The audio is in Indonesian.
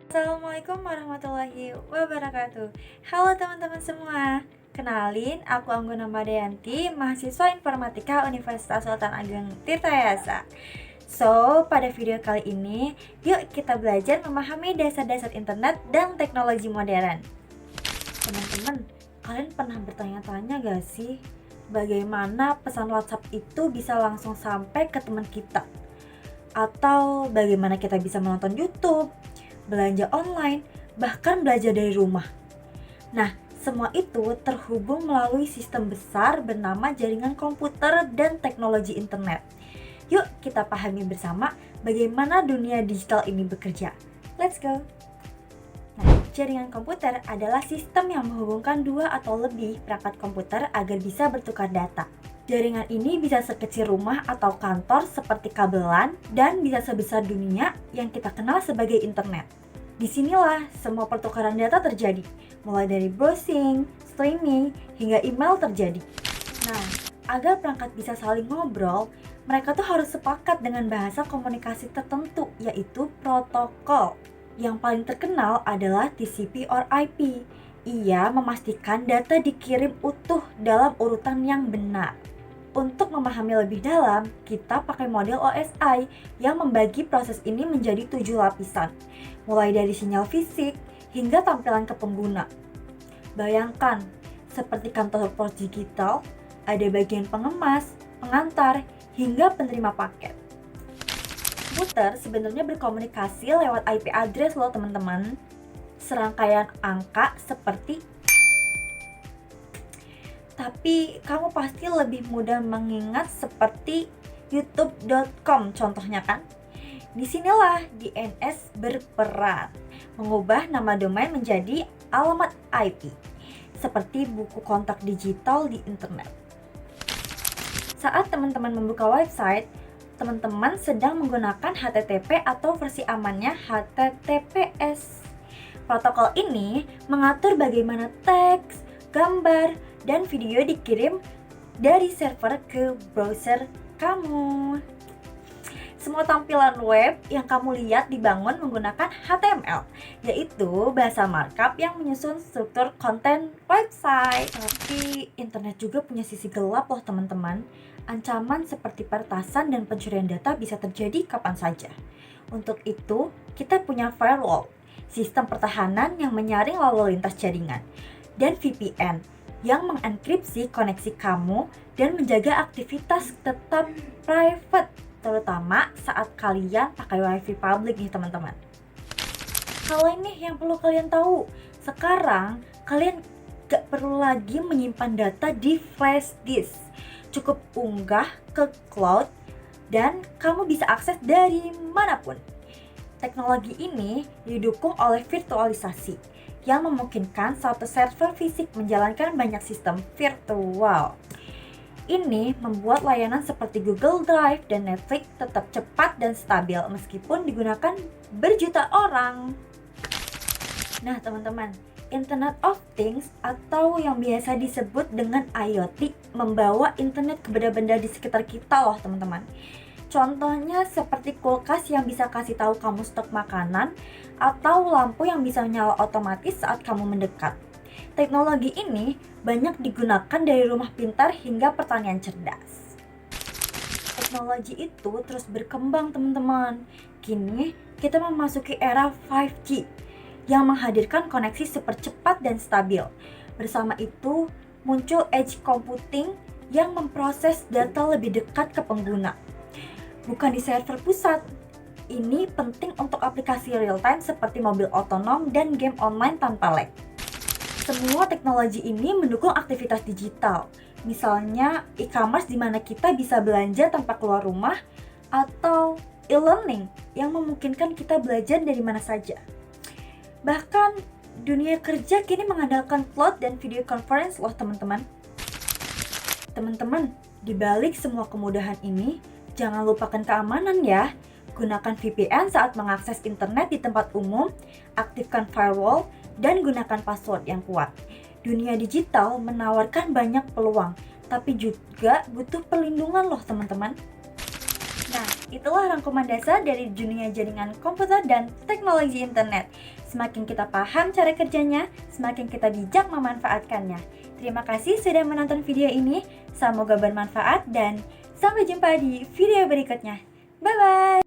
Assalamualaikum warahmatullahi wabarakatuh. Halo teman-teman semua. Kenalin, aku Angguna Madayanti, mahasiswa Informatika Universitas Sultan Ageng Tirtayasa. Pada video kali ini, yuk kita belajar memahami dasar-dasar internet dan teknologi modern. Teman-teman, kalian pernah bertanya-tanya gak sih, bagaimana pesan WhatsApp itu bisa langsung sampai ke teman kita? Atau bagaimana kita bisa menonton YouTube, belanja online, bahkan belajar dari rumah. Nah, semua itu terhubung melalui sistem besar bernama jaringan komputer dan teknologi internet. Yuk kita pahami bersama bagaimana dunia digital ini bekerja. Let's go! Nah, jaringan komputer adalah sistem yang menghubungkan dua atau lebih perangkat komputer agar bisa bertukar data. Jaringan ini bisa sekecil rumah atau kantor seperti kabelan dan bisa sebesar dunia yang kita kenal sebagai internet. Disinilah semua pertukaran data terjadi, mulai dari browsing, streaming, hingga email terjadi. Nah, agar perangkat bisa saling ngobrol, mereka tuh harus sepakat dengan bahasa komunikasi tertentu, yaitu protokol. Yang paling terkenal adalah TCP or IP. Ia memastikan data dikirim utuh dalam urutan yang benar. Untuk memahami lebih dalam, kita pakai model OSI yang membagi proses ini menjadi 7 lapisan, mulai dari sinyal fisik hingga tampilan ke pengguna. Bayangkan, seperti kantor pos digital, ada bagian pengemas, pengantar, hingga penerima paket. Komputer sebenarnya berkomunikasi lewat IP address loh teman-teman. Serangkaian angka seperti, tapi kamu pasti lebih mudah mengingat seperti youtube.com contohnya kan? Disinilah DNS berperan, mengubah nama domain menjadi alamat IP, seperti buku kontak digital di internet. Saat teman-teman membuka website, teman-teman sedang menggunakan HTTP atau versi amannya HTTPS. Protokol ini mengatur bagaimana teks, gambar, dan video dikirim dari server ke browser kamu. Semua tampilan web yang kamu lihat dibangun menggunakan HTML, yaitu bahasa markup yang menyusun struktur konten website. Tapi internet juga punya sisi gelap loh teman-teman. Ancaman seperti peretasan dan pencurian data bisa terjadi kapan saja. Untuk itu, kita punya firewall, sistem pertahanan yang menyaring lalu lintas jaringan, dan VPN yang mengenkripsi koneksi kamu dan menjaga aktivitas tetap private, terutama saat kalian pakai wifi publik nih teman-teman. Hal ini yang perlu kalian tahu, sekarang kalian gak perlu lagi menyimpan data di flash disk. Cukup unggah ke cloud dan kamu bisa akses dari manapun. Teknologi ini didukung oleh virtualisasi yang memungkinkan satu server fisik menjalankan banyak sistem virtual. Ini membuat layanan seperti Google Drive dan Netflix tetap cepat dan stabil meskipun digunakan berjuta orang. Nah teman-teman, Internet of Things atau yang biasa disebut dengan IoT membawa internet ke benda-benda di sekitar kita loh teman-teman. Contohnya seperti kulkas yang bisa kasih tahu kamu stok makanan atau lampu yang bisa menyala otomatis saat kamu mendekat. Teknologi ini banyak digunakan dari rumah pintar hingga pertanian cerdas. Teknologi itu terus berkembang teman-teman. Kini kita memasuki era 5G yang menghadirkan koneksi super cepat dan stabil. Bersama itu muncul edge computing yang memproses data lebih dekat ke pengguna, bukan di server pusat. Ini penting untuk aplikasi real time seperti mobil otonom dan game online tanpa lag. Semua teknologi ini mendukung aktivitas digital, misalnya e-commerce di mana kita bisa belanja tanpa keluar rumah, atau e-learning yang memungkinkan kita belajar dari mana saja. Bahkan dunia kerja kini mengandalkan cloud dan video conference loh teman-teman. Teman-teman, di balik semua kemudahan ini, jangan lupakan keamanan ya. Gunakan VPN saat mengakses internet di tempat umum, aktifkan firewall, dan gunakan password yang kuat. Dunia digital menawarkan banyak peluang, tapi juga butuh perlindungan loh teman-teman. Nah, itulah rangkuman dasar dari dunia jaringan komputer dan teknologi internet. Semakin kita paham cara kerjanya, semakin kita bijak memanfaatkannya. Terima kasih sudah menonton video ini, semoga bermanfaat dan sampai jumpa di video berikutnya. Bye-bye!